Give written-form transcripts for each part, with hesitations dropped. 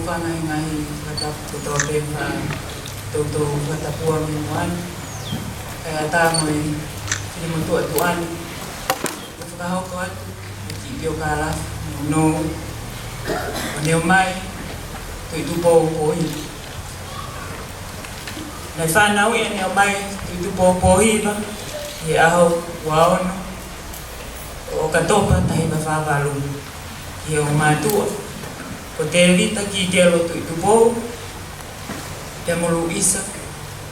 whangai kataputo pepa toto katapua minuan kaya tamoi kini mo tuan whakahoko atu ki pio kala no neo mai tui tupo pohi nei whanau e neo mai tui tupo pohi ba i aho waono o katopa tahi ba whawhalu ki o mātua ko te rita ki kelo tui tupo te molu isa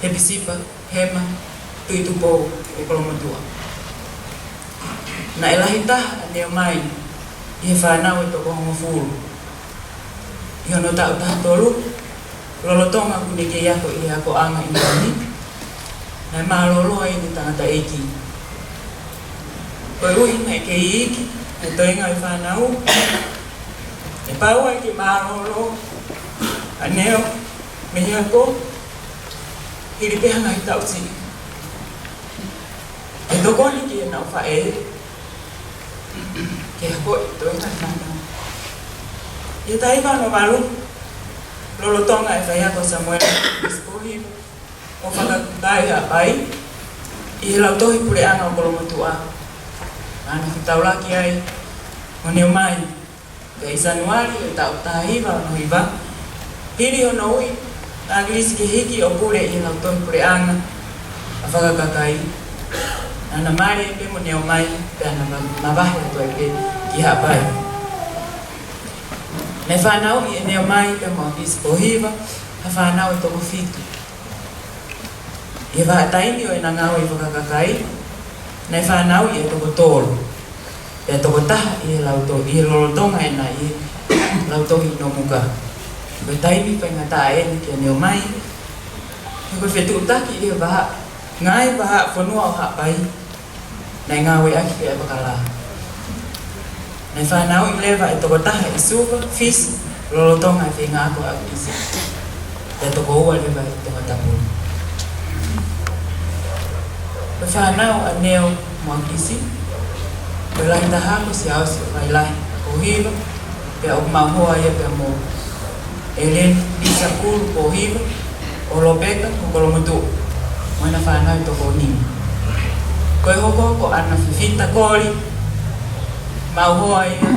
he pisipa hema tui tupo e kolomatua na elahi taha neo mai i he whanau e toko hongo furu i hono tau taha tolu lolotonga kune ke iako i ako anga i ngani na maaloloa i ni tangata eiki koe uhi me ke iki e toinga i whanau e paua i ke maaloloa a neo me hiako hiri pehanga i tau si e tokoni ki e nau whae ke hako i toinga i whanau i tai wano walu lolotonga e whaiako Samuel Ispohi o whakatai a pai i he lau tohi pure anga o kolomatua ana whitaulaki ai o neo mai ka i Januari e tau tahiwa o no hiva hiri o no ui a grisi ke hiki o pure i he lau tohi pure anga a whakakakai ana mare e pe mo neo mai pe ana mawahi ato e pe ki hapai nei whanau i e neo mai pe mo Ispohiva ha whanau e toko fitu i he whaataini o e nangau i whakakakai nei whanau i e toko tolo e toko taha i he lolotonga e na i lautohi no muka koe taimi pa ngata e ni kia neo mai e koe whetu utaki i he waha ngai waha whanua o hapai nei ngau e aki pe e wakala nei whanau i lewa e toko taha i suva fisi lolotonga e whenga ako au isi e toko ua lewa e toko tapuru koe whanau a neo mo isi koe lahi tahako si au si o lahi o hiva pe o mahoa ia pe mo Elen Lisa Kulu po hiva o Lopeka ko kolomutu mo na whanau i toko nini koe hoko ko ana fifita kori mauhoa ia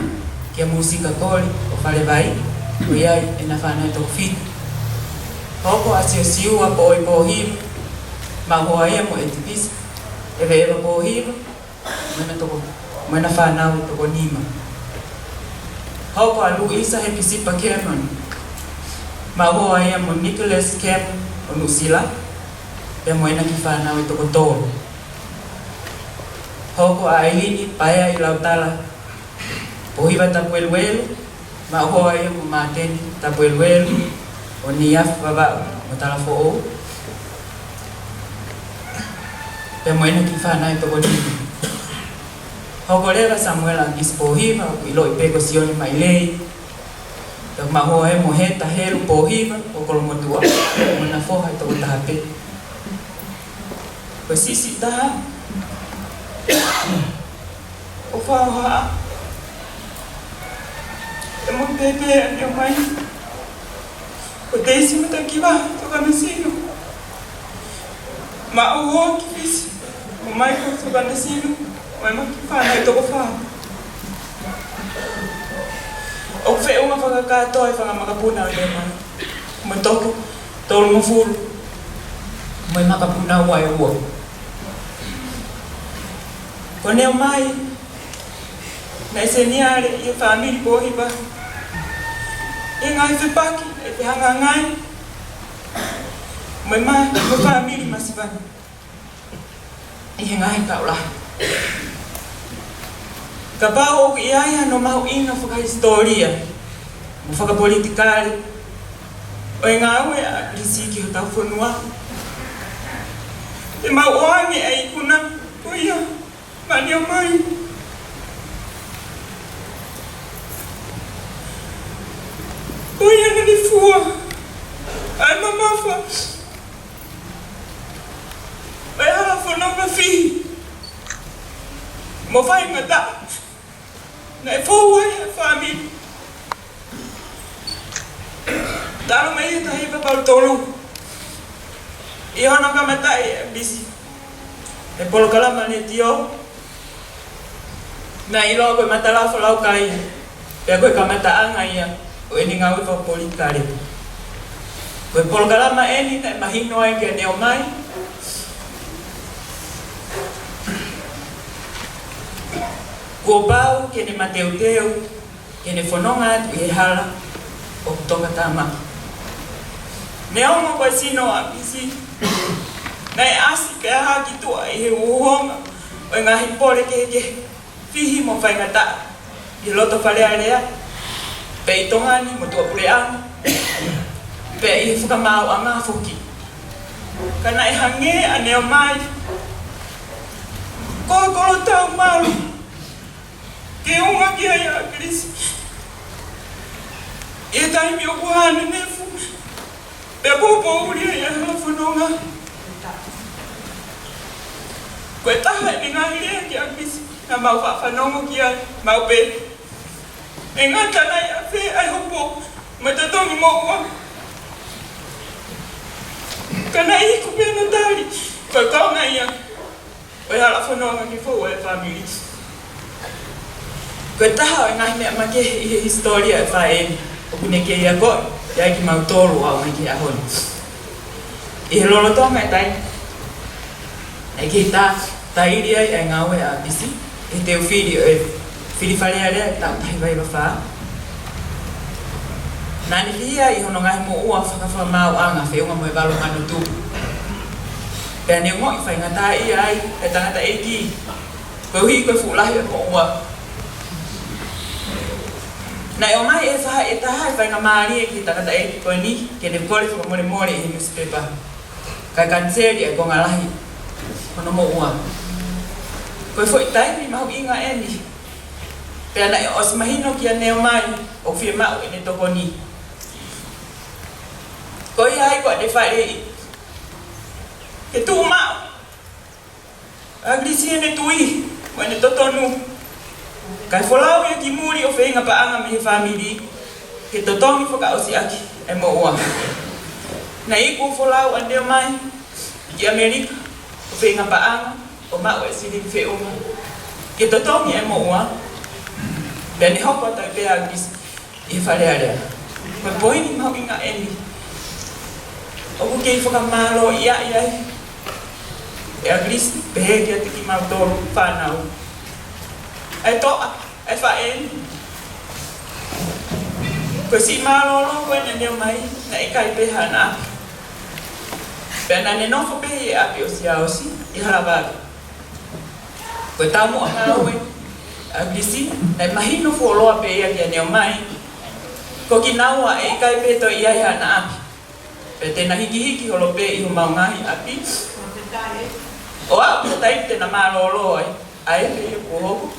kia musika kori o whalewai ko iai e na whanau i toko fita hoko asio siua po i po hiva mauhoa ia mo e tipisa ewe ewa po hiva mo na whanau i toko nima hoko a Luisa he pisipa Cameron mauhoa ia mo Nicholas Cam o Nusila pe mo ena ki whanau i toko tolo hoko a Ailini paea i Lautala po hiva tapueluelu mauhoa ia mo Mateni tapueluelu o Niaf Vavau mo Talafo'ou pe mo ena ki whanau i toko nima hoko lewa Samuel Ispohiva i loi peko sioni mai lei e mahoa e mo heta heru pohiva o kolomotua mo na foha i toko tahape koe sisi taha o whaoha e mo pepe a neo mai o teisi mata kiwa toka na sino ma o ho ki fisi mo mai ko toka na sino o e ma ki whanau i toko whao o fe uma whakakatoa i whangamakapuna o lea mai mo toko tolu mo furu mo i makapuna ua e ua ko neo mai na iseniare i whamiri pohiva i ngai whipaki e whihanga ngai mo i mai mo whamiri masivani i he ngai kaulahi ka pao o i aia no mahu inga whakahistoria mo whakapolitikari o e ngā ue a risiki ho tau whanua e mau oange a ikuna o ia mani o mai o ia na ni fua ai mamafa o e hala whanau ma fihi mo whai ngata na e fōua e whāmi Talo mai tahi pa tolu. Ihono ka matai bisi. E polo kalama ne tio. Na ilo ko matala fa lau kai. Pe ko ka mata anga ia. O eni ngau fa polikare. Ko polo kalama eni na mahino ai ke neo mai. Ko bau ke ne mateu ke ne fononga e hala o toka tama. Neo mo ko sino a bisi. Nei asi ke ha ki tua e uonga. O ngahi pole ke fihi mo fai ngata. I loto fale alea. Pe i tongani mo tua puleana. Pe i whakamau a ngā fuki. Kana e hange a neo mai. Ko kolo tau malu. Ke unga ki ai a krisi. E taimi o kuhane nefu. Pe popo uri ai a whanonga. Koe taha e ngahi rea ki a krisi. Na mau whanonga ki ai. Mau pe. E ngata nai a whe ai hopo. Ma tatongi mo ua. Kana iku pēna tari. Koe kaunga ia. Koe hala whanonga ki fau e family. Koe taha e ngahi mea make i historia e whae. O kune ke ia koe. Ia ki mau tolu au mai ki a honi. I he lolo tonga e tai. E ki ta iri ai e ngau e a bisi. E teo whiri e whiri whare area e tau tahi vai wawha. Nani lia i hono ngahi mo ua whakawha mau anga whiunga mo e walo ngano tu. Pea neo mo i whai ngata i ai e tangata e ki. Koe hui koe fulahi e mo ua. Na o mai e whaha e taha e whai ngā maari e ki tangata e ki koe ni. Ke ne kore whakamore more e he newspaper. Kai kanseri e ko ngā lahi. Hono mo ua. Koe fo i taimi mahu inga e ni. Pea na e os mahino ki a neo mai. O whie mau e ne toko ni. Koe hai koe de whae i. Ke tū mau. Agrisi e ne tui. Koe ne totonu. Kai wholau ia ki muri o whenga paanga me he whamiri. Ke totongi whaka o si aki e mo ua. Na iku wholau a neo mai. Ki Amerika. O whenga paanga. O mau e siri whiunga. Ke totongi e mo ua. Pea ni hoko tai pea agrisi. I whare area. Koe poini mau inga eni. Oku kei whakamalo ia iai. E agrisi. Pehe kia tiki mau tolu whanau. E toa, e whaeni. Koe si malolo koe ne neo mai, na e kai peha na api. Pea na ne nofo pehe e api o si aosi, i harawari. Koe tau mo ahau e, agrisi, na e mahino fuoloa pe ia kia neo mai. Ko ki naua e kai pe to ia iha na api. Pea tena hiki holo pe i ho maungahi api. O a api tai tena malolo ai. Ai pe i kuhoku.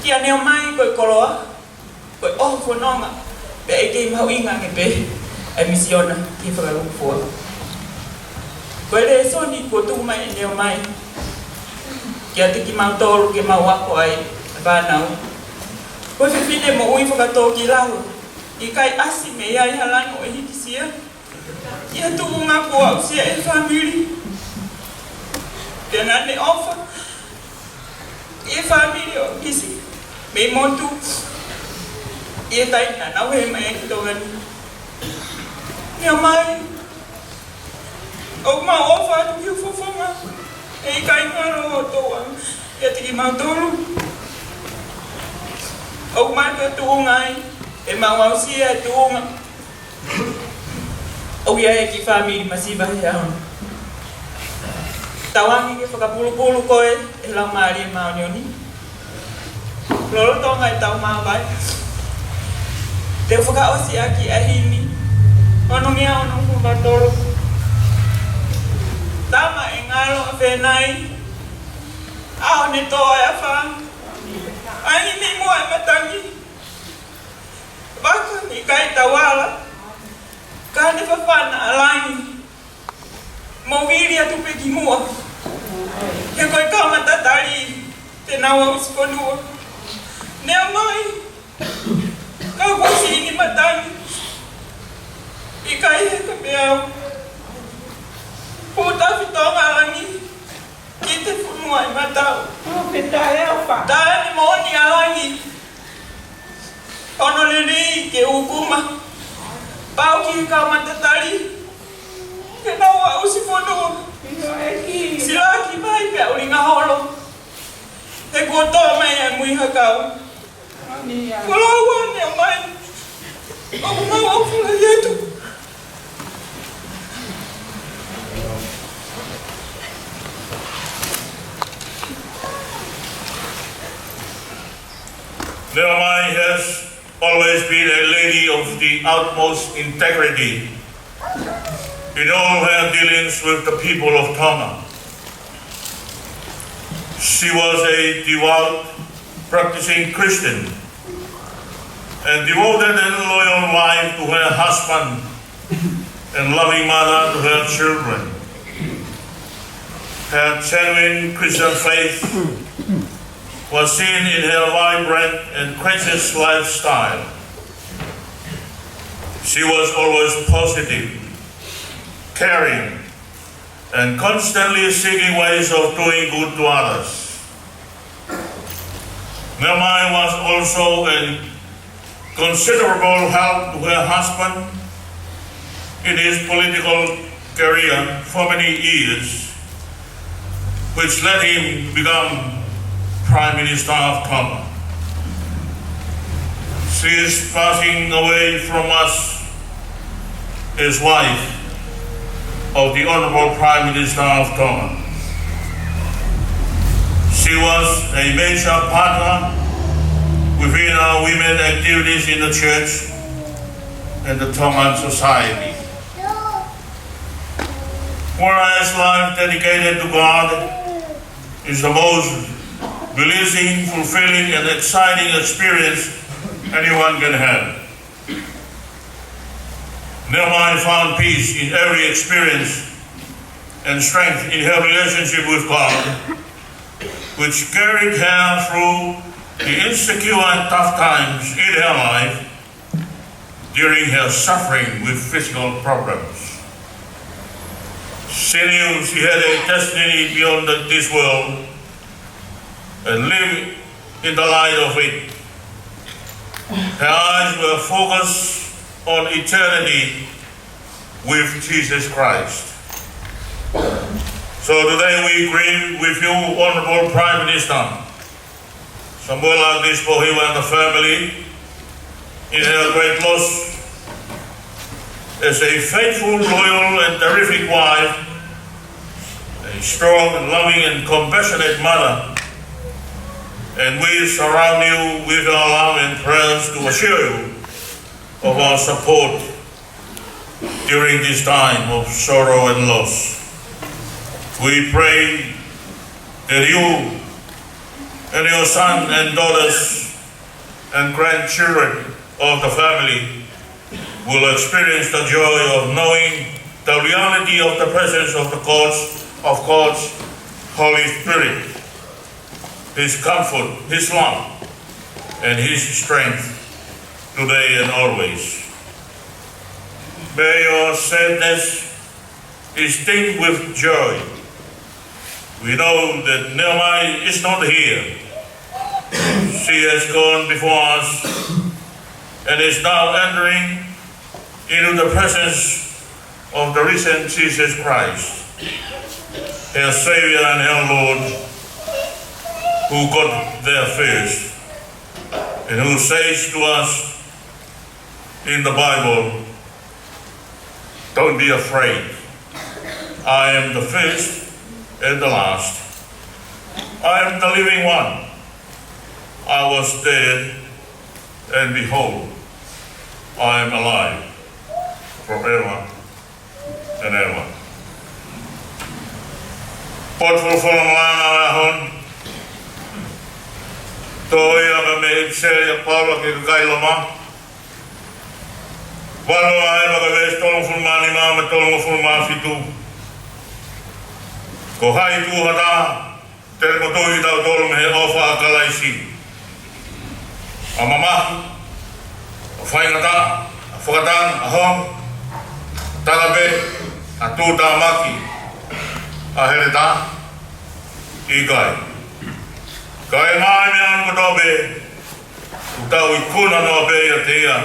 Kia neo mai koe koloa. Koe oho whanonga. Pe e kei mau inga nge pe. E misiona ki whakaruku fua. Koe re soni kua tuku mai e neo mai. Kia tiki mau tolu ke mau wako ai. E whanau. Koe whiwhine mo ui whakatō ki lahu. I kai asi me iai halano e hiki sia. Ia tuku ngā kua au sia e whamiri. Tena ne ofa. I family o kisi. Me montu. I tai na nau he mai ki tōgani. Nea mai. O ma ofa atu ki ufofonga. E kai ngaro o toa. Ia tiki mau tolu. O mai ka tuungai. E mau au sia e tuunga. O ia e ki family masiva he ahon. Tawangi ke whakapulu-pulu koe e lau maari e mao neoni. Lolo tonga e tau mao vai. Te whakaosi aki a hini. Ono mea ono kumatoro. Tama e ngalo a whenai. Ao ne toa e a wha. Ani me mua e matangi. Waka ni kai tawala. Ka ne whawhana alaini. Mawiri atu pe ki mua. He koe kaumatatari te naua usponua. Nea mai. Kau kusi ini matang. Ikai ke beau. Puta fitong alangi. Kita funua matau. Pita elfa. Dani moni alangi. Ono lili ke ukuma. Pau ki kau matatali. Kenawa usifono. Silaki mai pe ulinga holo. Te goto mai mui hakau. Kulawan yang mai. Aku mau pula itu. Naomi has always been a lady of the utmost integrity in all her dealings with the people of Tonga. She was a devout, practicing Christian and devoted and loyal wife to her husband and loving mother to her children. Her genuine Christian faith was seen in her vibrant and courageous lifestyle. She was always positive, caring, and constantly seeking ways of doing good to others. Naomi was also a considerable help to her husband in his political career for many years, which led him to become Prime Minister of Tonga. She is passing away from us as wife of the Honorable Prime Minister of Tonga. She was a major partner within our women activities in the church and the Tongan society. Whereas life dedicated to God is the most releasing, fulfilling, and exciting experience anyone can have. Naomi found peace in every experience and strength in her relationship with God, which carried her through the insecure and tough times in her life during her suffering with physical problems. She knew she had a destiny beyond this world and lived in the light of it. Her eyes were focused on eternity with Jesus Christ. So today we agree with you, Honorable Prime Minister Sambola Dispohiwa and the family in her great loss as a faithful, loyal, and terrific wife, a strong, loving, and compassionate mother. And we surround you with our love and prayers to assure you of our support during this time of sorrow and loss. We pray that you and your son and daughters and grandchildren of the family will experience the joy of knowing the reality of the presence of God's Holy Spirit, His comfort, His love, and His strength today and always. May your sadness is tinged with joy. We know that Naomi is not here. She has gone before us and is now entering into the presence of the risen Jesus Christ, her Savior and her Lord, who got there first and who says to us in the Bible, don't be afraid. I am the first and the last. I am the living one. I was dead, and behold, I am alive forever and ever. Potful ahon. Toya ba me seria Paula ke kailoma. Walo ai ba ka tolong fulmani ma tolong fulma fitu. Ko hai tu hata ter mo toi da tolong he ofa kalaisi. Amama whaingata, a whakatang, a hong, tagabe, a tūta maki, a here tā, I kai. Kai ngāi mea anu katobe, utau I kuna noa be a te ia,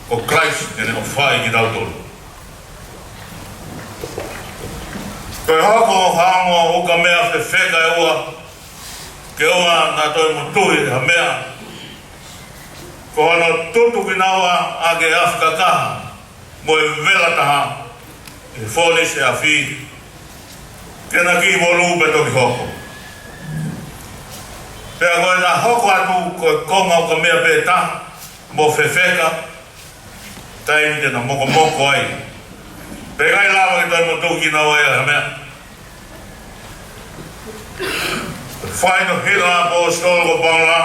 ko Christ ene o whai ki tau tolu. Kai hako hango uka mea whewheka e ua, ke ua nā toi mutuhi ha mea, ko hana tutu ki naua a ke Afrika kaha, mo e vela taha, e whonis e a whi, kena ki molu pe toki hoko. Pea koe nā hoko atu koe konga o ka mea pe taha, mo whewheka, taimi tena moko moko ai. Pe kai lawa ki toi mutuhi ki naua e a mea. Whai no hira po stolo ko pangla,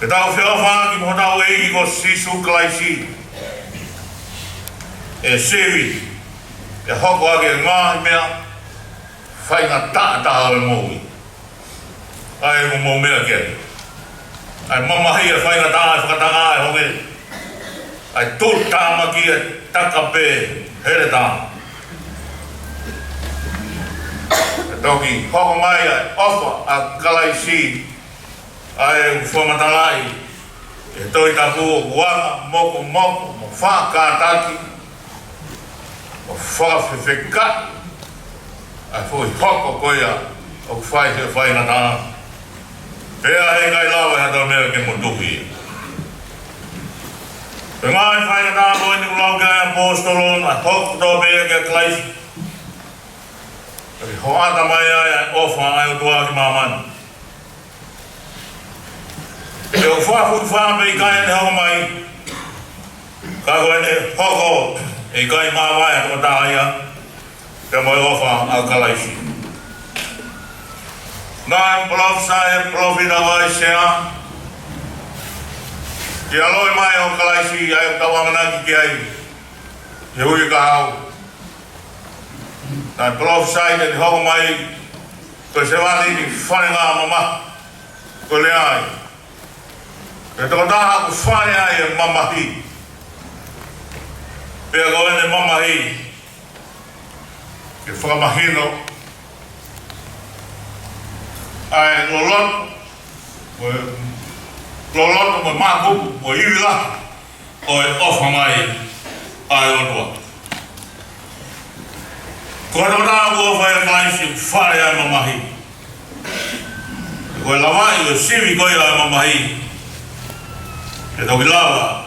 ke tau whiawha ki mohotau eiki ko sisu klaisi, e sewi, e hoko ake ngāhi mea, whai ngā tātaha e moui. Ai mo mou mea kia. Ai mamahi e whai ngā tāha e whakatanga e honge. Ai tūt tāmaki e takape here tāma. E toki hoko mai ai ofa a kalaisi, ai whamatalai, e toi tapu o kuanga, moko moko, mo whakataki, o whakawhiwheka, ai fui hoko koia o whai he whai na tāna. Pea he kai lawa hata mea ke mo tuhi. Pe ngai whai na tāna koe ni kulau kia apostolon, ai hoko tō pea kia klaisi. Ho ata mai ai ofa ai o tua ki mamani. E o whafu pe I kai ane hoko mai, ka koe ne hoko e kai mawai ato tāia, te moi ofa au kalaisi. Nāi profesai profita vai sea, ki aloi mai o kalaisi ai o tawanganaki ki ai, e hui ka hau. Nāi profesai te hoko mai, ko se wani ni whane ngā mama, ko le ai. E toko taha ku whane ai e mamahi. Pea ko ene mamahi, ke whakamahino, ai loloto mo māku, mo iwila, o e ofa mai ai onua. Ko e toko taha ku ofa e klaisi whare ai mamahi. Ko e lawai o siwi koe ai mamahi. E toki lawa,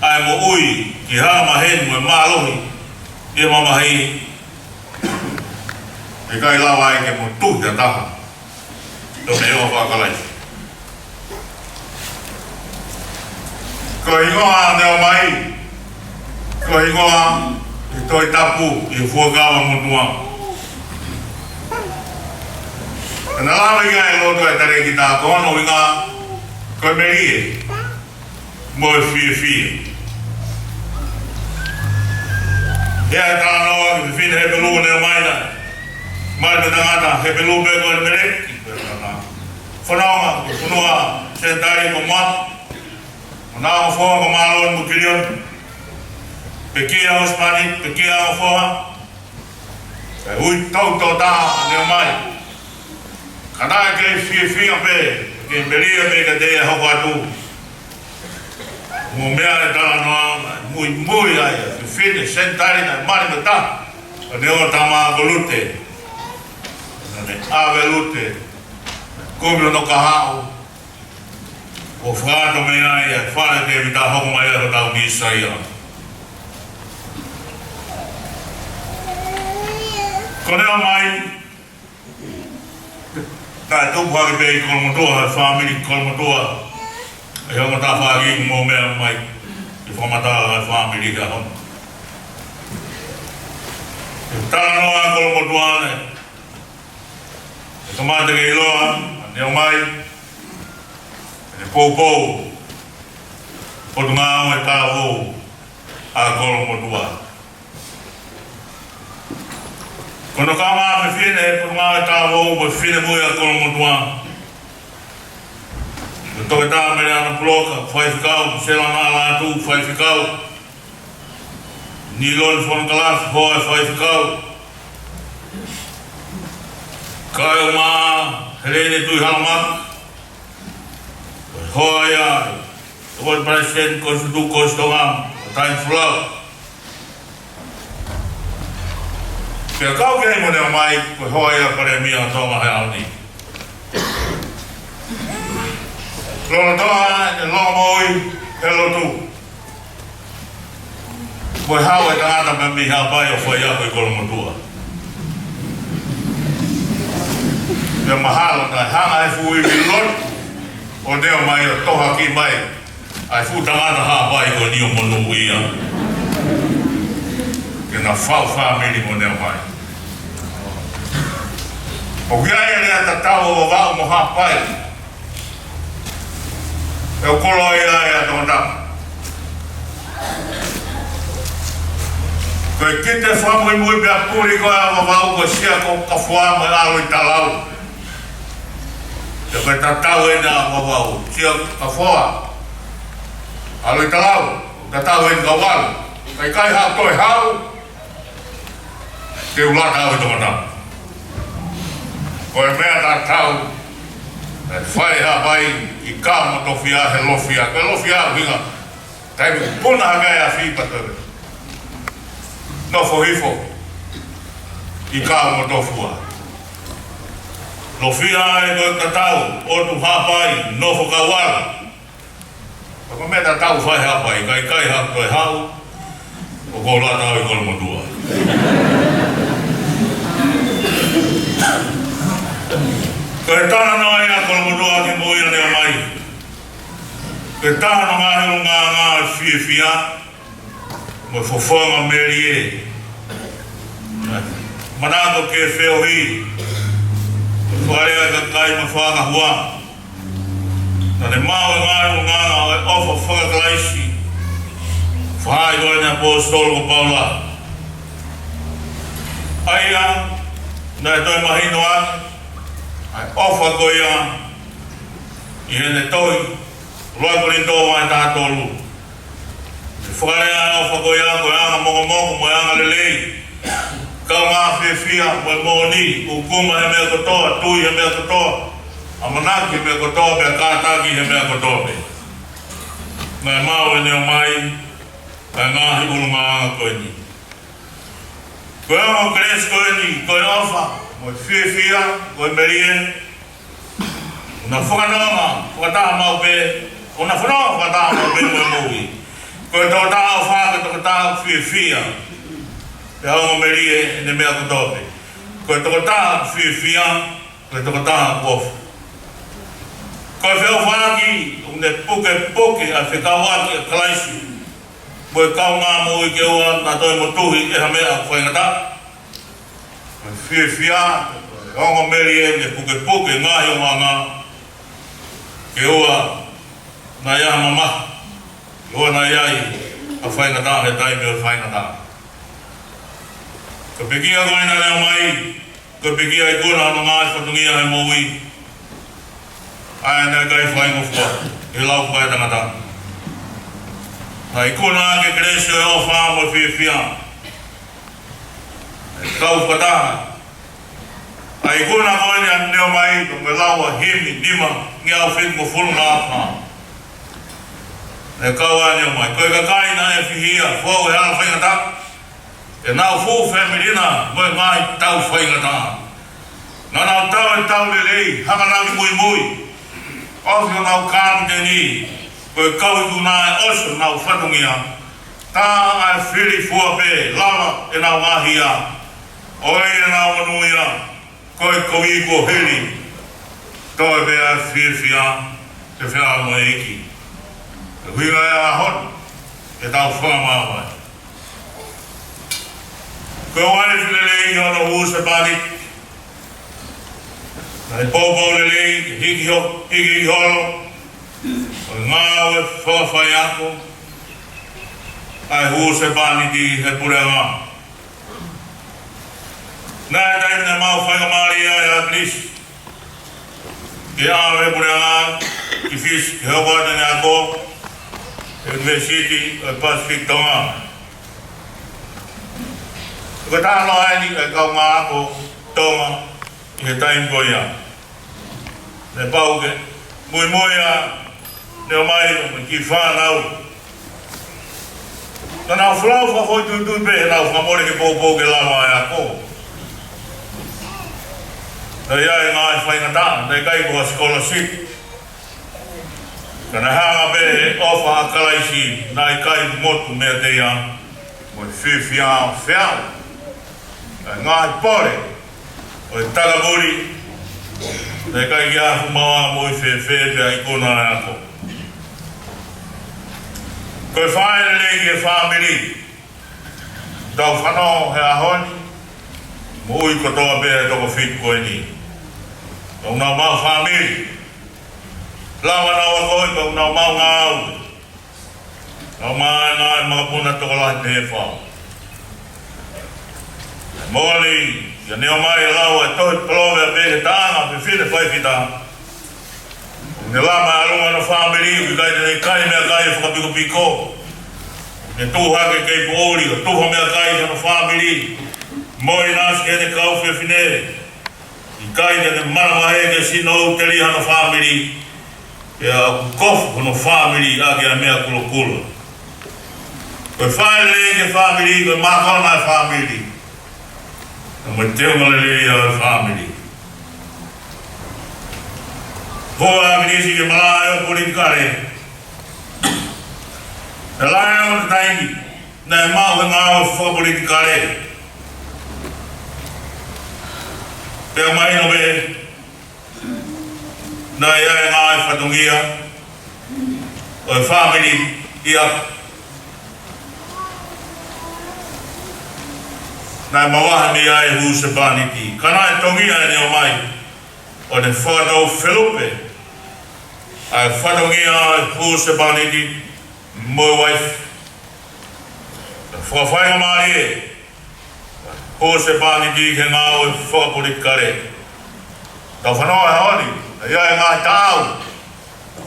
ai mo ui ki hama hen mo e mālohi I mamahi. E kai lawa ai ke mo tuhi a taha. Tō me eo whakalaisi. Ko ingoa neo mai, ko ingoa I toi tapu I fuakawa mutua. E na lawa I ngai loto e tare ki tā kono I ngā koe merie. Mo e fie. Hea e tāna noa ki whine he pelu neo maina. Mai me tangata he pelu pe koe mereki. Whanaonga, ko whanua sentari ko mat. Whanao whoa ko māloan mo kirion. Pe kia o spani, pe kia o whoa. E ui tau tau taha neo mai. Kanai ke fie pe, ke meria pe ka te e hoko atu. Mo mea e tala noa, mui ai, ke whine sentari na mani me ta. O neo tama golute. Ave lute. Kumio no kahau. O whakato me ai, e whare te vita hoko mai e tau ni Isaia. Ko neo mai, kai tūpaki pe I kolmotoa, e whamiri kolmotoa. E hongo tā whaki mō mea mai, I whamatala e whamiri ka hongo. E tāna noa kolmotoa ne, e tomate ke iloa, neo mai, e pōpō, potu ngāo e tāwō, a kolmotoa. Kono ka mā me whine, potu ngāo e tāwō, mo whine mui a kolmotoa. Toke tā mele ana puloka, whaifikau, selanga ala atu, whaifikau. Nilon whankalaf, hoa whaifikau. Kai o maa, helene tui halamak. Hoa ia, Lord President, Konstitutu Kostongam, Time Flow. Kaya kau kaya mo na mai, hoa ia pare mia tonga hea ni. Lolo toa, lolo moi, hello tu. Voi hau e tangata me mi hea pai o whai ako i kolomotua. Kaya mahalo na hanga e fui vilon, o neo mai o toha ki mai, ai fu tangata hea pai ko ni o monu ia. Kaya na whau whamiri mo neo mai. O kia ia lea tatau o wau mo hea pai. E o kolo ia e a tōna. Koe kite whamui mui pia puri koe a wawau koe sia ko ka whaa mai alo i talau. Te koe tatau e na wawau, sia ka whaa. Alo i talau, tatau e ka walu. Kai hau koe hau, te ulata au i tōna. Koe mea tatau, e whai ha pai i kāma tofia he lofia. Koe lofia winga, tai puna hagai a whipatawe. Nofo hifo, i kāma tofua. Lofia e koe tatau, otu ha pai, nofo ka wala. Koe mea tatau whai ha pai, kai ha koe hau, o ko lata au i kolomotua. Koe tāna noa ia kolomotua ki moina nea mai. Koe tāna ngā heo ngā whiawhia, mo whawhanga meri e. Manako ke wheo hi, wharea ka kai ma whanga hua. Nane mau ngā heo ngā e ofa whakakalaisi, whai koe nea pōstolo ko Paula. Aia, nai toi mahino ake, ai ofa koia i hene toi, roa kori tō mai tātolu. Whakarea ofa koia koe anga moko moe anga lelei. Kau ngā whiawhia moe mōni, ukuma he mea kotoa, tui he mea kotoa, amanaki he mea kotoa, pia kātaki he mea kotoa. Ngai mau e neo mai, kai ngāhi ulu ngā anga koe ni. Koe anga kres koe ni, koe ofa, moe whiawhia, koe merie, una whakanonga, whakataha mau pe, una whanonga whakataha mau pe moe moui. Koe tō tāo whaka tō tāo whiawhia, pe haunga merie ne mea kotope. Koe tō tāo whiawhia, koe tō tāo kofu. Koe wheo whaki, une puke a whikawaki a kalaisi. Koe kau ngā moui ke ua, nā toi motuhi e ha mea whaingata. Whiawhia, haunga merie ne puke ngāhi o ngā ke ua, nā ia mama, ke ua nā iai, a whaingata he taimi o whaingata. Ka pekia koe na leo mai, ka pekia i kuna no ngāi whatungia he moui, aia nea kai whaingofua, he lau kai tangata. Nā i kuna ke kresio e o whāmo e whiawhia, kau whataha. Ai kuna koe ni an neo mai, to me laua himi, nima, ngi au whit mo fulu ngā whā. E kau a neo mai, koe ka kai na e whihia, whau e ala whaingata, e nau fu whamirina, moe ngai tau whaingata. Nā nau tau e tau lelei, hanga nau mui, ofi o nau kāmi te ni, koe kau i kuna e oso nau whatungia, tā ai whiri fua pe, lama e nau ngāhia, oi e nau manuia, koe koe ko heri, toi bea whiawhia, te whia mo eki. Te huinga e a hon, e tau whamawai. Koe wane whilelei hono husa pari, nai pōpō lelei, hiki holo, o ngā ue whawhai ako, ai husa pani di he pure ngā. Nā e taimi na mau whainga maari ai a Gris. Ke awe pure ngā, ki fis ki hawa na nga ko University of Pacific Tonga. Ko ta no ai ni ka ma ko Tonga i time ko ya. Ne pau ke muy ya ne mai no ki fa na na flau fa foi tu be na fa mo ke po ke la ma ya ko. Ya nga fa na ta ne kai ko scholarship. Kana hanga be ofa akalaisi na kai motu me te ya. Mo fia nga pore o tagaburi ne kai ya fuma mo fe ai kona na ko. Ko finally ke family do fano he ahoni mo I ko to be to ko fit ko ni. O na ma family lawa na wa ko ko na ma ngau. O ma na ma puna to la te fa. Moli ya ne mai lawa to prove be ta na fine foi fita. Ne la ma alunga na family ki kai me kai fa piko. Ne tu ha ke boli tu ha me kai na family. Moi nas ke ne kau fe fine. I kai ne mala he ke sino teli ha na family. Ya kof no family age me akulo. Ko finally ke family ko ma ko na family. No me teo ya family. Hoa minisi ke malayo politikare. Elayo taimi na mau ngao fo politikare. Pe mai no be na ya ngao fatungia. O family ia. Na mawa mi ai hu se baniki. Kana tongia ni o mai. O de foto Felipe. I following who se banidi my wife for fire mari who se banidi ke ngau for politikare ta fano holi ya nga tau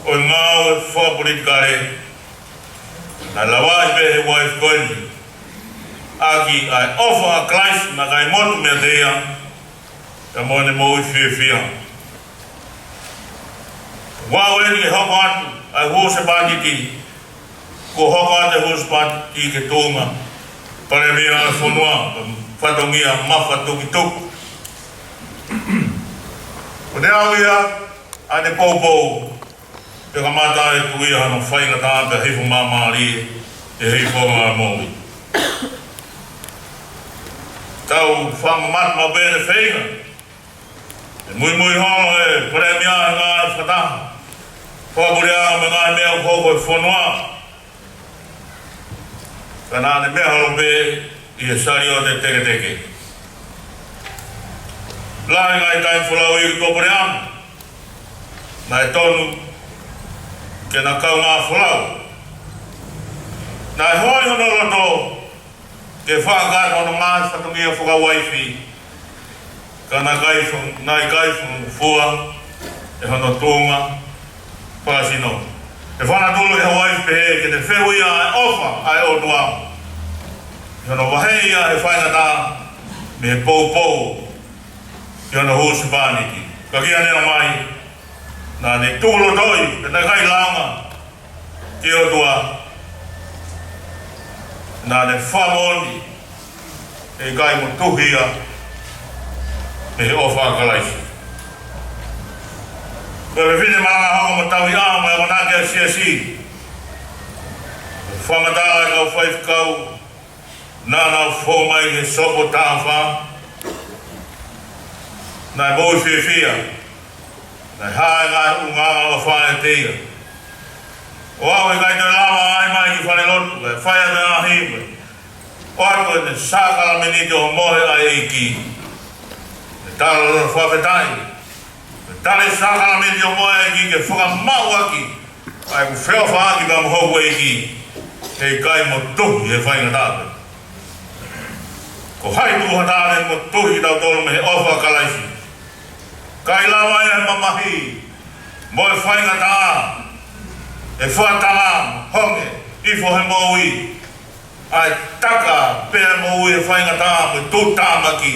o ngau for politikare na lawa be wife going aki I offer a class na kai motu me dea ta mone mo fia Wa ni hokan a hose banditi ko hokan de hose banditi ke tonga para mi a fonua fatongia mafa tukituk o de awia a de popo pe kamata e kuia no fai na ta be hifu mama ali e hifu ma momi tau fang mat ma bene feinga muy hono e premia na fata Faburia mengai mea koko fonua. Kana ne mea halope I sario te teke. Lai ngai tai fulau I kopoream. Nai tonu ke na kau ngā fulau. Nai hoi hono roto ke whaakat hono ngā whatungia whuka waifi. Kana kai fua e hono tōnga. Pasino. E whana tulu e Hawaii pe ke te whewia e ofa ai o tua. Yono wahea e whainata me pou. Yono husu pāniki. Ka kia nena mai. Nā ne tūlo toi e ne kai launga. Ki o tua. Nā ne whamoni e kai mo tuhia me ofa kalaisi. Pero vine maranga hau mo tau ia mo e wanake a siasi. Whamatara e kau whaifkau. Nana fo mai ke sopo tāwha. Nai mōi whiwhia. Nai hae ngai unganga o whae teia. O au e kai te lawa ai mai ki whane lotu. E whaia te ahiwe. O atu e te sākala menite o mohe ai eiki. E tāra rona whawhetai. Tale sākala menite o mohe ai ki ke whuka mau aki. Ai ku wheo whaaki ka mo hou eiki. E kai mo tuhi e whainga tāpe. Ko hai tuha tāre mo tuhi tau tolu me he ofa kalaisi. Kai lawa e mamahi. mo e whaingata e whatanga honge ifo he moui ai taka pēr moui e whaingata mo tō tāmaki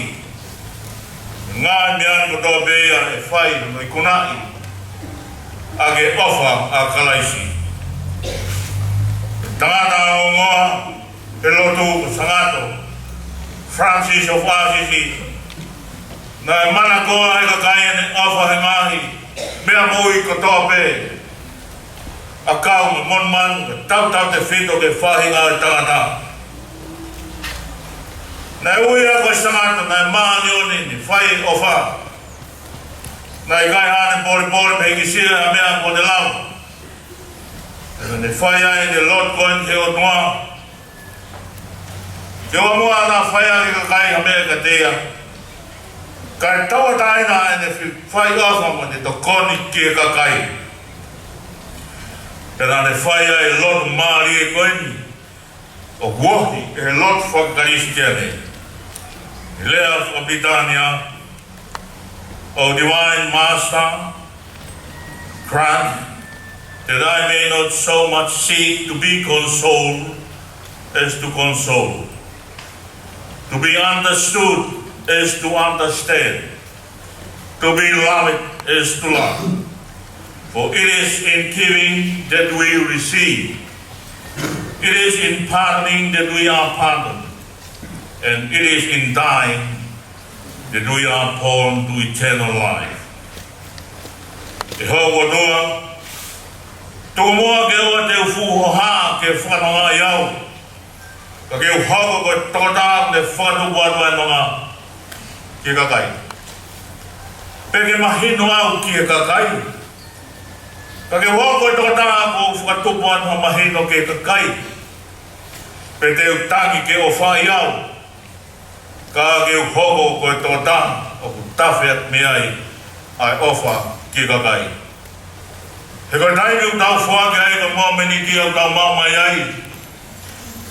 ngā mean ko tō bea e whai no i kunai a ke ofa a Kalaisi tangata o ngoa e lotu sangato Francis of Assisi na e mana koa e ka kaine ofa he ngahi mea moui ko tō bea a kau me mon man tau te whito ke whahinga e tangata. Nei uia koe sangata, nei maani oni ni whai o wha. Nei kai hane pori me hiki sira a mea ko te lau. Nei whai ai te lot koen ke o noa. Ke o mua na whai ai ka kai ha mea ka tea. Kai taua taina e ne whai ofa mo te tokoni ki ka kai. Tēnā ne whai ai lot maari e koeni, o wohi e lot whakarisi tēne. I lea whapitania, o Divine Master, grant that I may not so much seek to be consoled as to console, to be understood as to understand, to be loved as to love. For it is in giving that we receive. It is in pardoning that we are pardoned. And it is in dying that we are born to eternal life. E hau noa, tō moa ke oa te ufuhoha ke whanonga iau. Ka ke uhau ko tōtā ne whanu wadu e nonga ke kakai. Peke mahino au ki e kakai. Ka ke wako e tōtā ko whakatupu anu mahino ke kakai. Pe te utangi ke o whai au. Ka ke uhoko ko e tōtā o ku tawhiat me ai ofa ki kakai. He koe taimi u tau whake ai ka mua meni ki au tau maumai ai.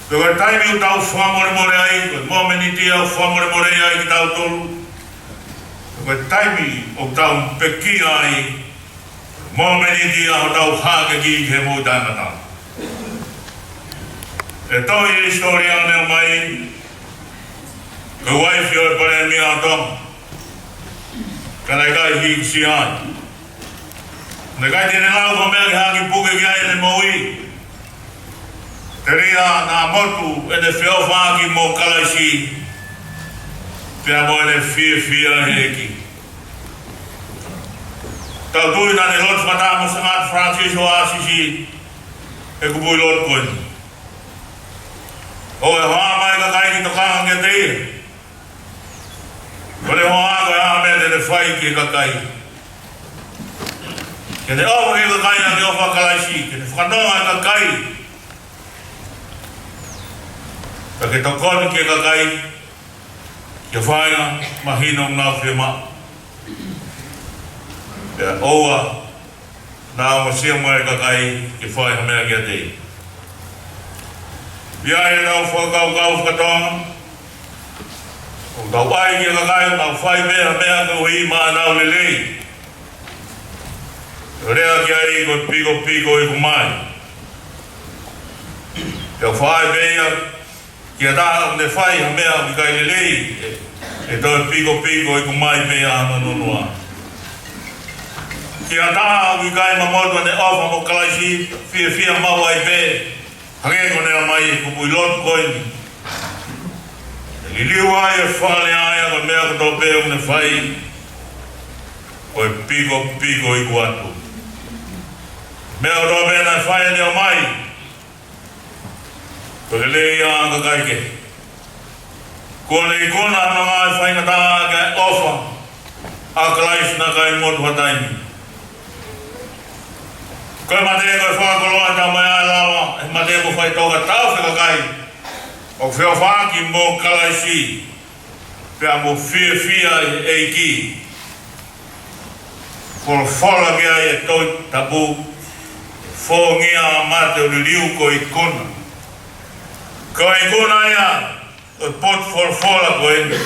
He koe taimi u tau whamore ai, koe mua meni ki au whamore ai ki tau tolu. He koe taimi u tau peki ai, mua meni ki au tau hake ki ke mō tāngata. E toi historia neo mai, koe waifi o e pare mi a tō. Kanai kai hiki si ai. Ne kai tēne lau ko mea ki haki puke ki ai ne moui. Te rea nā motu e ne whiawhaki mō Kalaisi. Pea mo e ne whia heki. Tau tui nā ne lot whatā mo sangat Francis o Assisi. E kupui lot koeni. O e hoa mai ka kai ki tokanga ke te. Kone hoa ko e aha mea te ne whai ki ka kai. Ke te ofa ki ka kai na te ofa Kalaisi, ke te whanonga ka kai. Ka ke tokoni ki ka kai, ke whainga mahino ngā whima. Pea oua, nā o sia mai ka kai, ke whai hamea ki a te. Ia e nau whakau whakatonga, o tau ai ki ka kai, nau whai mea ka hui maa nau lelei. Rea ki ai ko piko i kumai. Te whai mea, ki a taha ne whai ha mea ki kai lelei, e toi piko i kumai mea ana nonua. Ki a taha ki kai mamotua ne ofa mo Kalaisi, whia mau ai pe, hake ko nea mai e kupui lot koini. E liu ai e whale ai a mea ko tō pēu ne whai, ko e piko i kuatu. Mea o tō pēna e whai neo mai, ko le lei a ka kaike. Kone i kona hana ngā e whainga tā ka ofa, a Kalaisi na kai motu hataimi. Koe mate koe whakoloa tau mai ai lawa, e mate ko whai toka tau whika kai. O whio whaki mō Kalaisi, pia mō whia e ki. Koro whola ki ai e toi tapu, whongia a mate o liu ko i kona. Ko i kona ia, o pot whola ko e.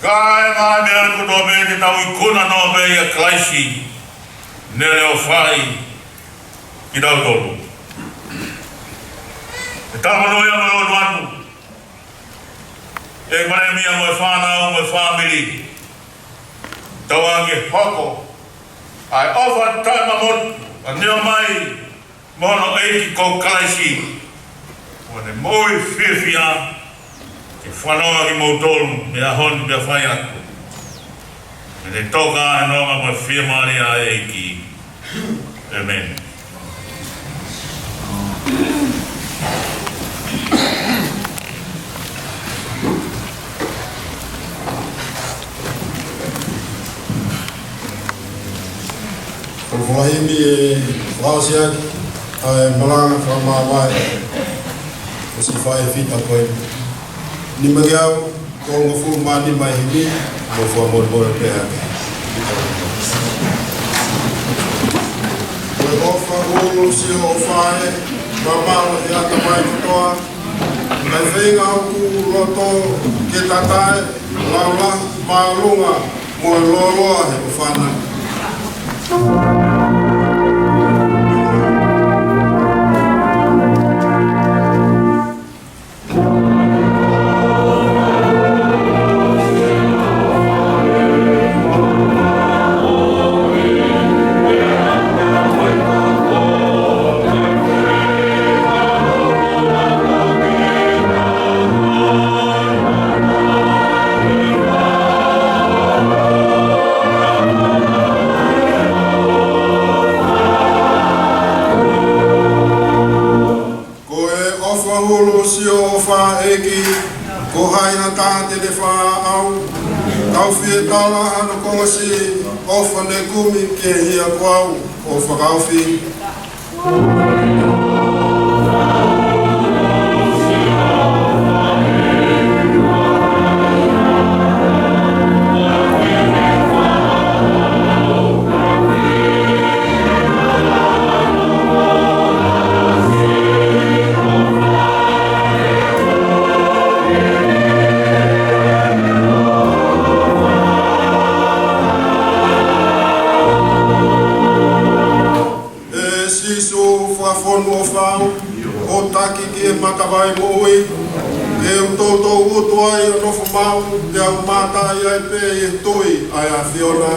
Ka e ngā mea ko tō mea te tau i kona no mea Kalaisi. nele o whai i dau tolu. E tamano ia mai o anu. E mare mia mo e whanau, mo e whamiri. Tawangi hoko. Ai ofa taima motu. A neo mai mono eiki kou kalaisi. O ne moi whiwhia. Ke whanoa ki mautolu. Me ahon me a whai aku. Me te toka e nonga mo e whiamari a eiki. Amen. Whaimi e whaosiak, ai malanga whamawai, o si whae whita koe. Ni magiau, konga fu mani mai himi, mo whamormora pēha. Koe ofa ulu si o whae, mamala i ata mai kutoa, mai whenga oku loto ke tatae, laula, maalunga, mo e loloa he o whanau. Ko hai na tāte le wha au, kau whie tala hana kongosi, ofa ne kumi ke hia kuau, ofa kau whi. O taki ki e matawai moui, e o tōtou utu ai o nofu mau, te au mātai ai pē e tui ai a Fiona.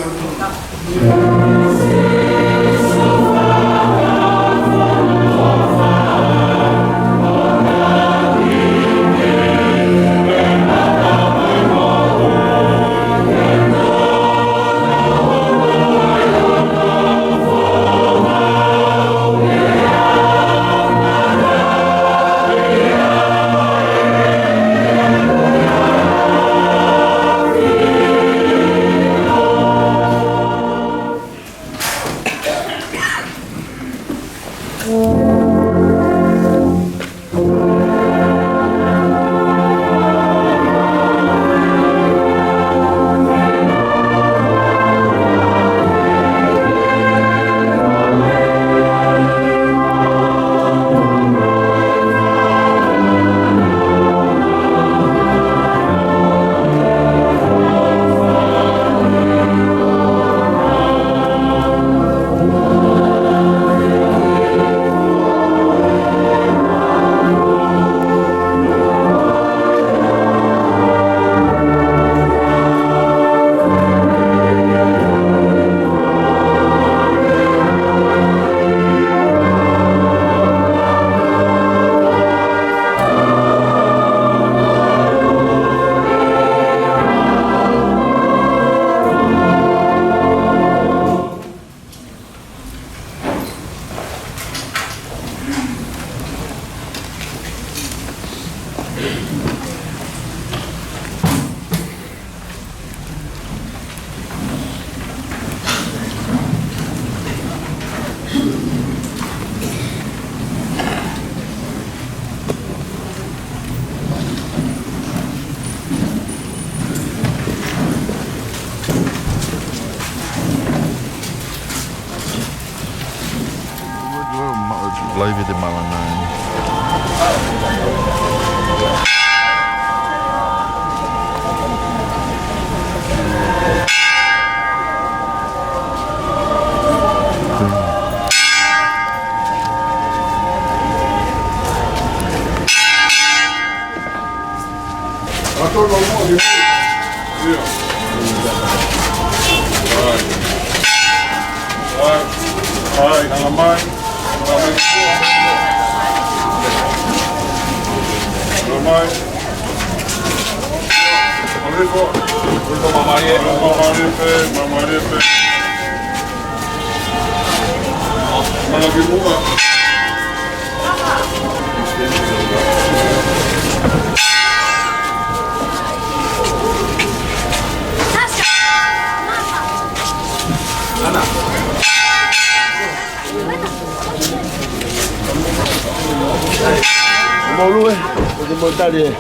Live de Malanani. Watoto mmoja. Ndio. Hai, na amani. Amani. Mama Repe. Mama Gimua. Mau lu Kita montar dia.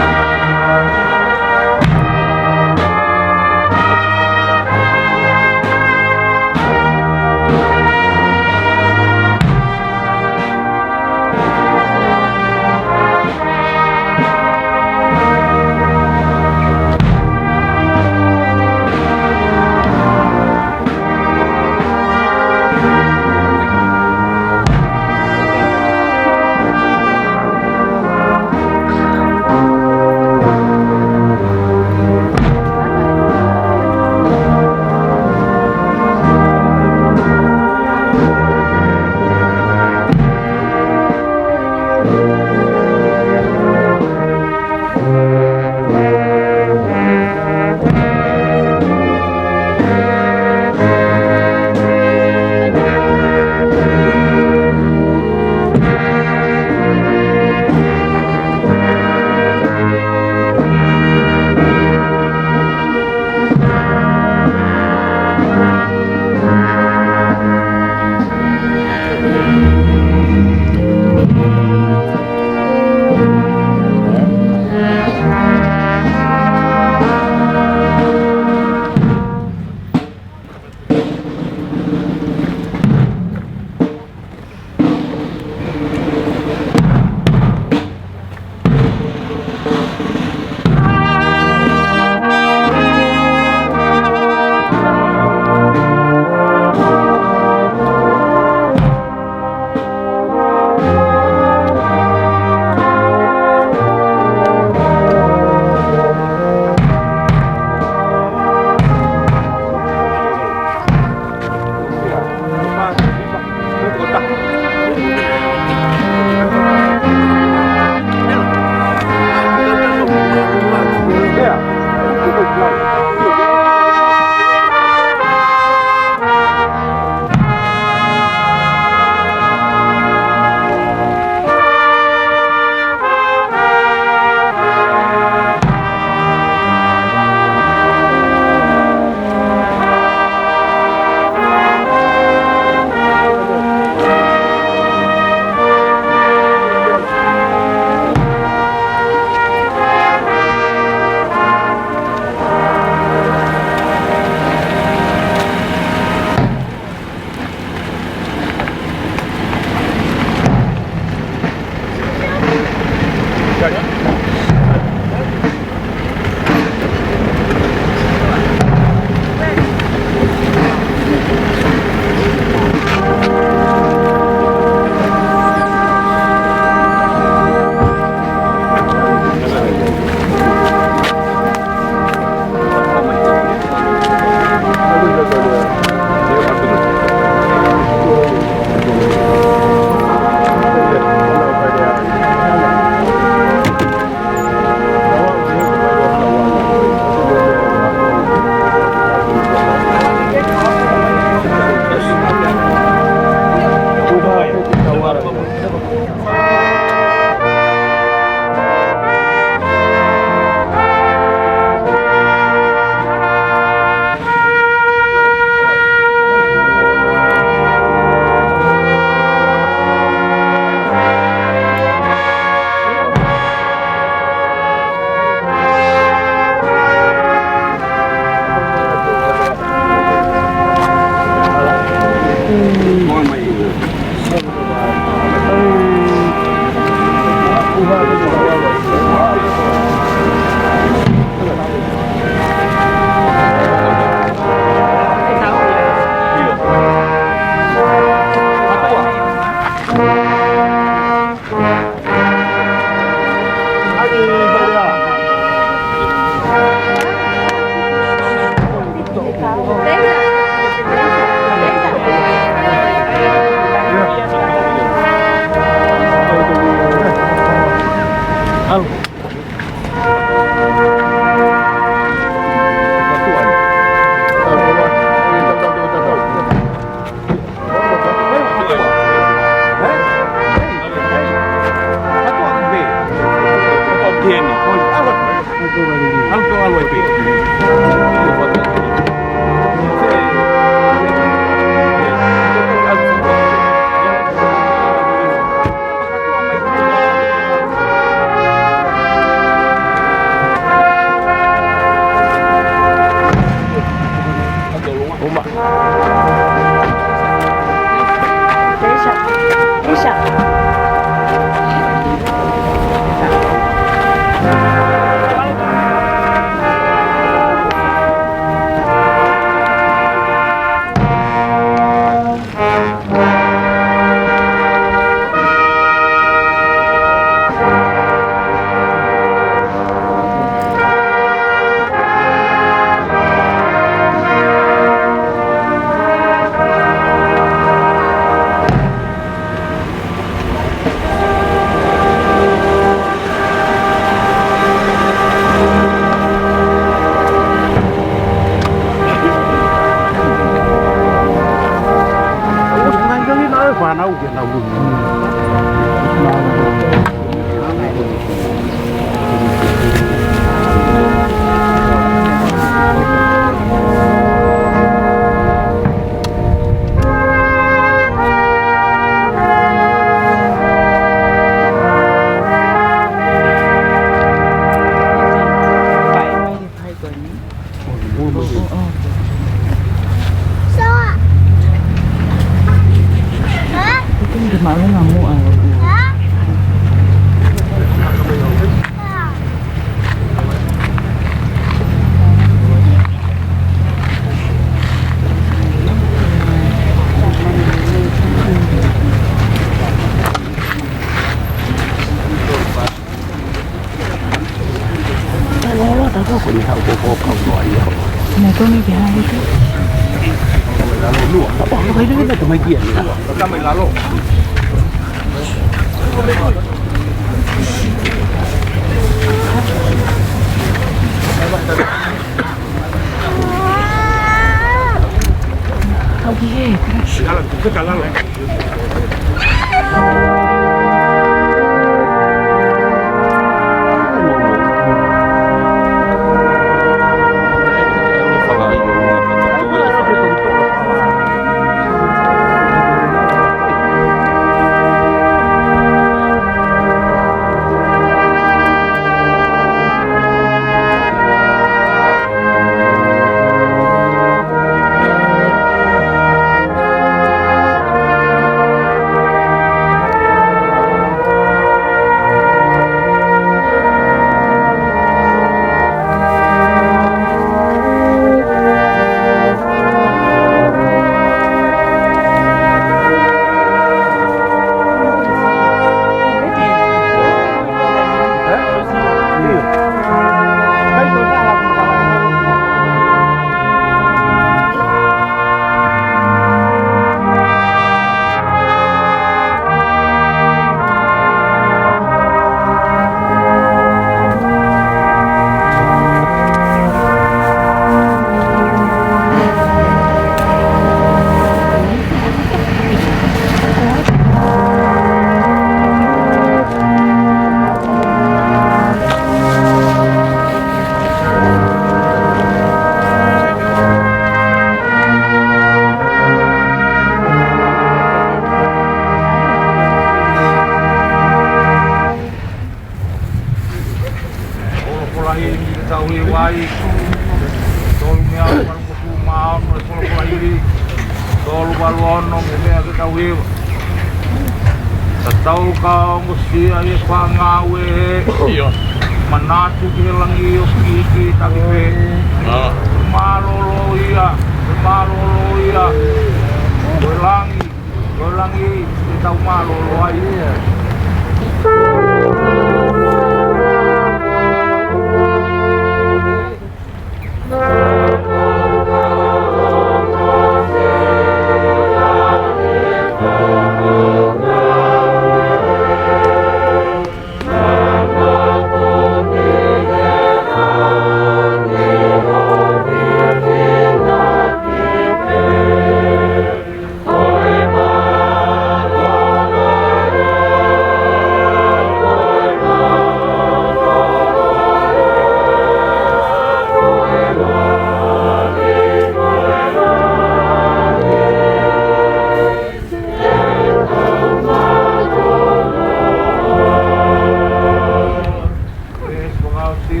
si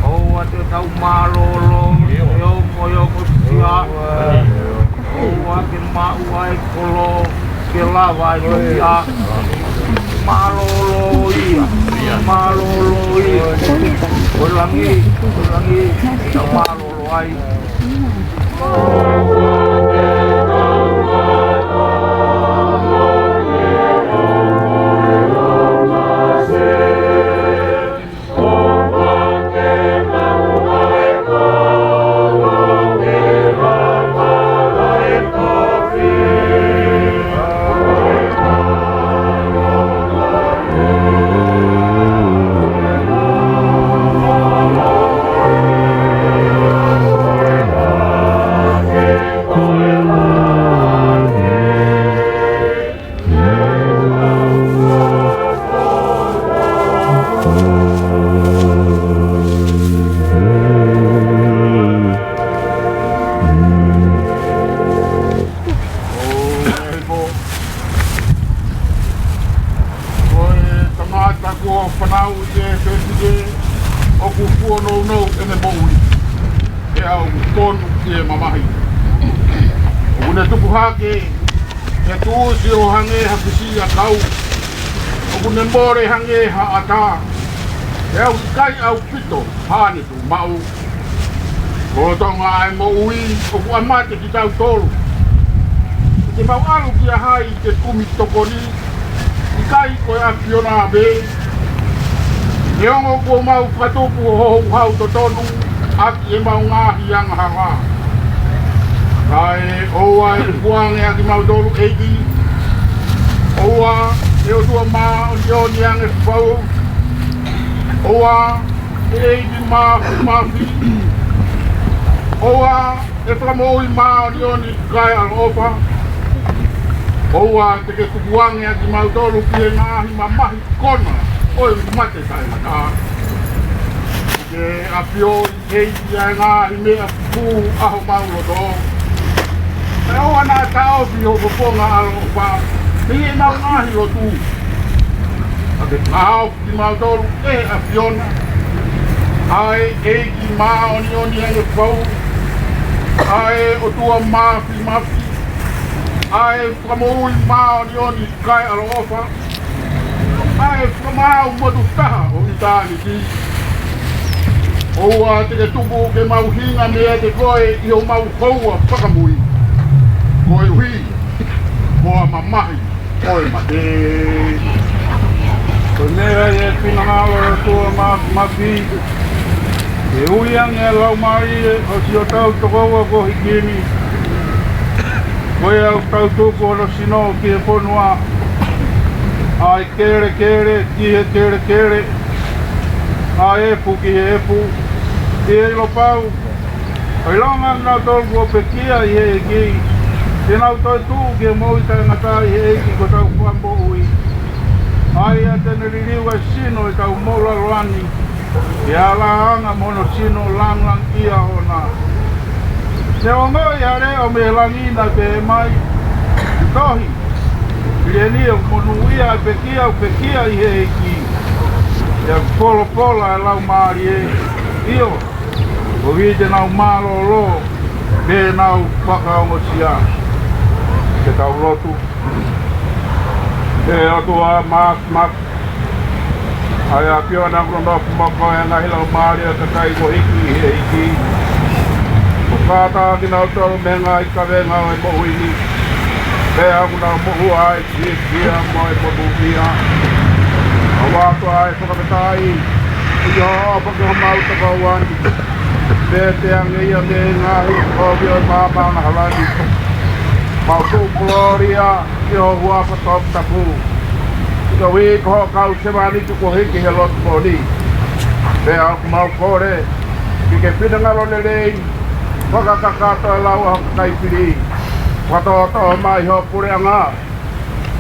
o te tau malolo e o moyo ko sia o te mau ai kolo ke lava ai ko sia malolo ia ulangi tau malolo ai Mbore hange haata eu kai au pito hani tu mau ko tonga ai mo ui o ku amate ki tau tolu te mau alu ki hai te kumi tokoni i kai ko a piona be neongo ko mau fatupu ho hau to tonu aki e mau ngahi ang hanga kai o ai kuang e aki mau tolu eiki oa e o tua mā o ni o ni ange whau oa e eidi mā fi oa e whamoi mā o ni o ni kai al opa oa te ke tukuange a ki mautolu ki e ngāhi ma mahi kona oi mate tai mata ke a pio i eidi a ngāhi mea pū aho mauloto e oa nā tau pi ho poponga al opa Hei e nau ngahi o tū. Ake ngāo ki mautolu e a whiona. Ai e ki maoni oni ange whau. Ai o tua mafi. Ai whamoi maoni oni kai alo ofa. Ai whamau madu taha o i tāni ki. Oua te ke tupu ke mau hinga mea te koe i o mau whaua whakamui. Koe hui. Moa mamahi. Oi mate. Ko nera e pina ngalo e tua mafi. E uiang e lau mai o si o tau tokoua ko hikini. Koe au tau tuku o sino ki e ponua. Ai kere, ki e kere. Ai epu ki e epu. Ki e ilo pau. Ai longa nau tolku o pekia i e ki. Te nau toi tū ki e moi tai ngatai he eki ko tau kuambo ui. Ai a tene ririu e sino i tau mola roani. E ala anga mono sino lang ia ona. Te ongoi a reo me langina pe e mai. Tohi. Rireni o monu ia e pekia i he eki. E pola e lau maari e. Io. O hite nau malo lo. Pe nau whakaongo sia. Ke tau lotu. E atua mak. Ai a pio na krono pumako e ngahi lau maari e kakai ko hiki he hiki. O kata ki nau tolu menga i kawenga e mohuini. Pe aku nau mohua e kia mo e mohuia. A wako ai whakapetai. I o apake ho mau takauani. Pe te angea me ngahi o bio e māpau na halani. Mautu Gloria, ki ho huapa top tapu. Ika wii ko kau semani tu ko hiki he lotu ko ni. Pe au mau kore, ki ke pinangalo lelei, waka kakato e lau hau kai piri. Watoto mai ho pure anga.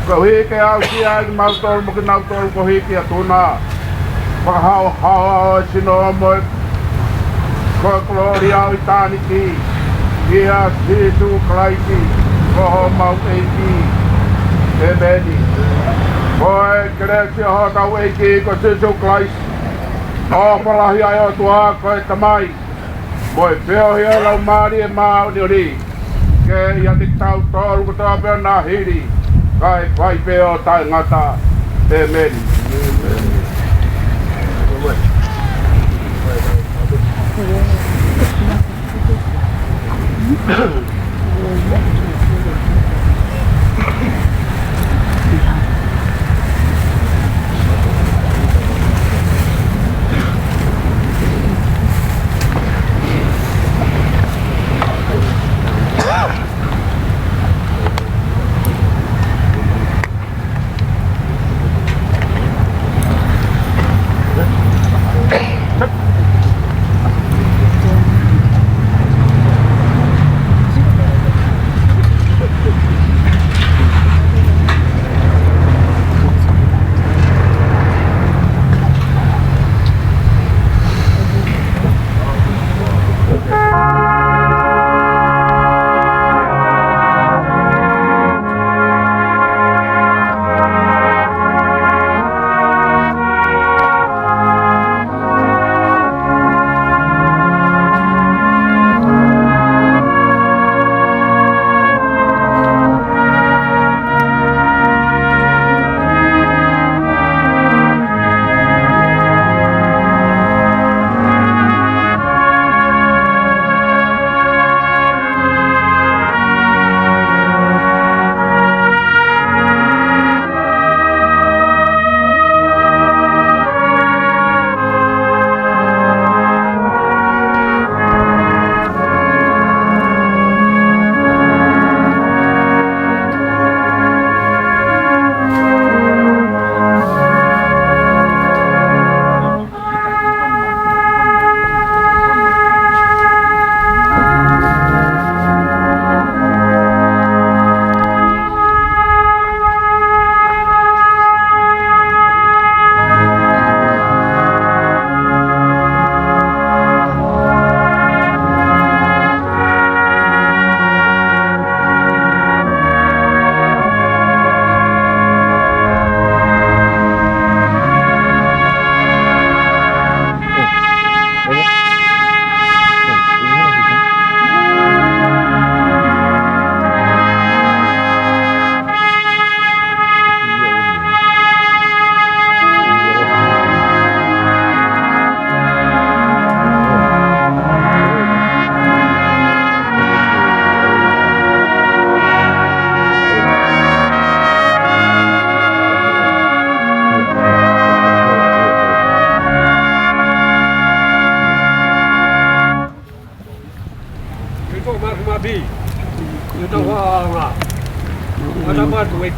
Ko hiki au si ai mautol mo ki nautol ko hiki atuna. Waka hau sino mo ko Gloria o itaniki. Ia Jesu Christi. Koho mau eiki e meni. Koe keresi ho tau eiki ko Jesu Christ. O palahi ai o tua koe tamai. Moe peo hia lau maari e maa ni ori. Ke ia te tau tōru ko toa peo nā hiri. Kai pai peo tai ngata. Amen.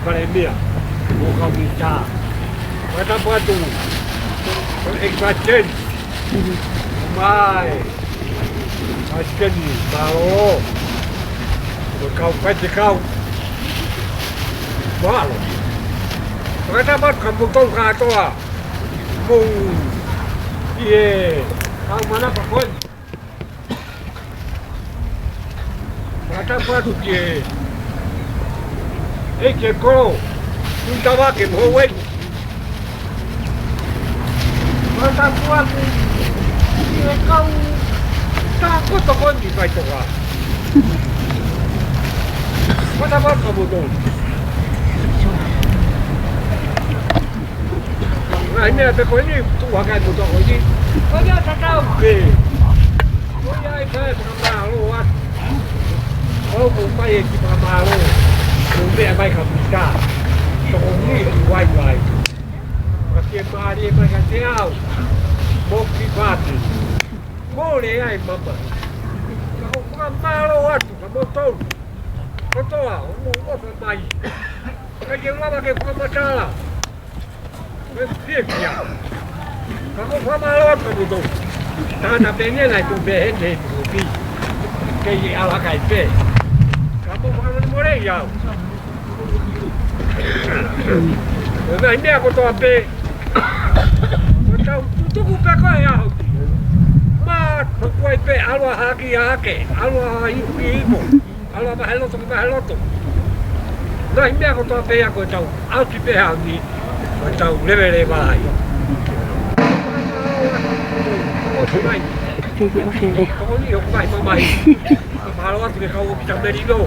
Academia, bukan bisa. Kata batu, eksploitation, mai, macam ni, baru, kau pasti kau, malu. Kata batu kamu tahu kata apa? Mung, ye, kau mana pakon? Kata batu ye. Che ko chúng ta va kiểm hộ ấy mà ta qua thì không ta có tao con gì phải tao à mà ta bắt không được anh này phải có gì tu hóa cái một cái gì có nhà ta tao kì có nhà cái thằng nào luôn anh có một cái gì mà luônผมไม่ไปขับรถจ้าตรงนี้ไหวมาเก็บมาดีมากันเที่ยวบกที่บ้านโม่เลยไอ้มาบ้านเขามาแล้ววัดกับโม่ต้นเขาตัวโม่ก็ทำไมก็ยังว่ามาเก็บความมาจ้าเป็นเพี้ยเพี้ยเขาเข้ามาแล้ววัดกับโม่ต้นถ้าทำเป็นยังไงตัวเบ๋เห็นเลยตัวพี่แกยิ่งเอาละไก่เป้เขาบอกว่ามันไม่ได้ยาวnah ini aku tahu apa tahu tu buka kau ya mat buat pe alwa haki alwa ibu alwa bahelo tu nah ini aku tahu apa aku tahu aku pe ni tahu level level mai. Kau ni aku mai mai. Mahal awak tu kau kita beli dulu.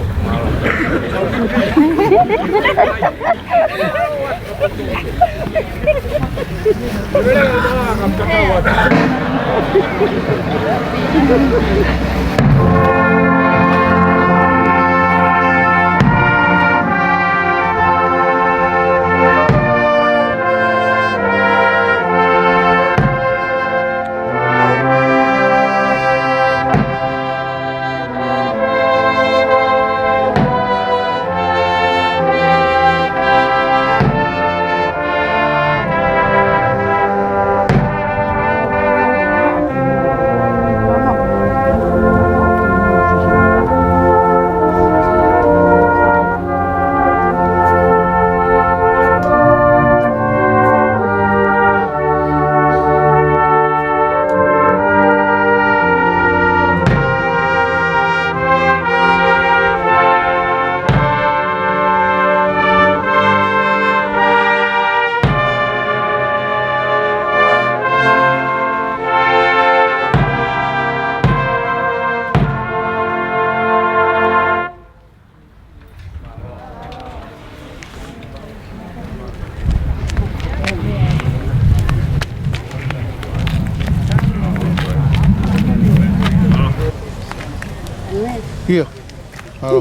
Here. Oh.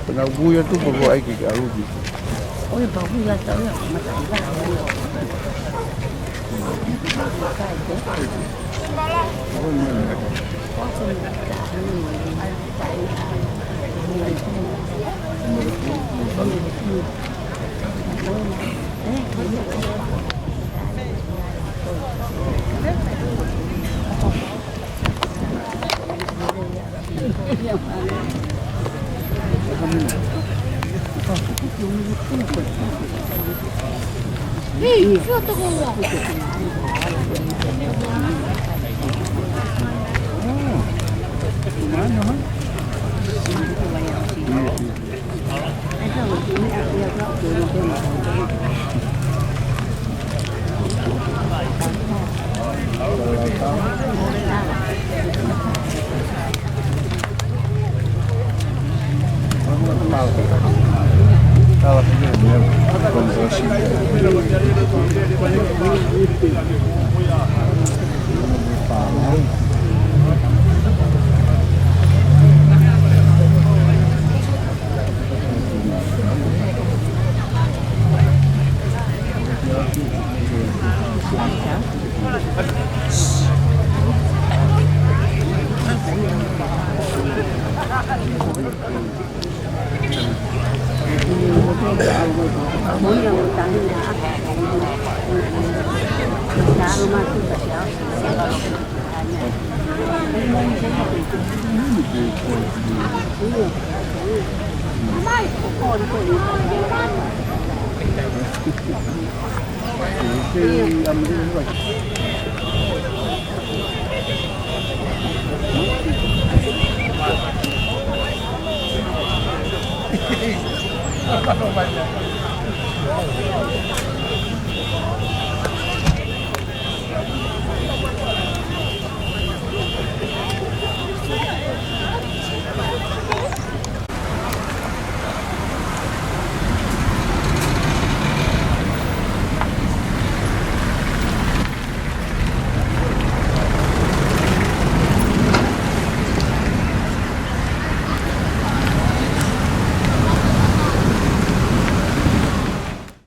Penabuyan tu baru air ke arubi. Oh, baru lah tahu lah. Macam Hei, foto ko lang.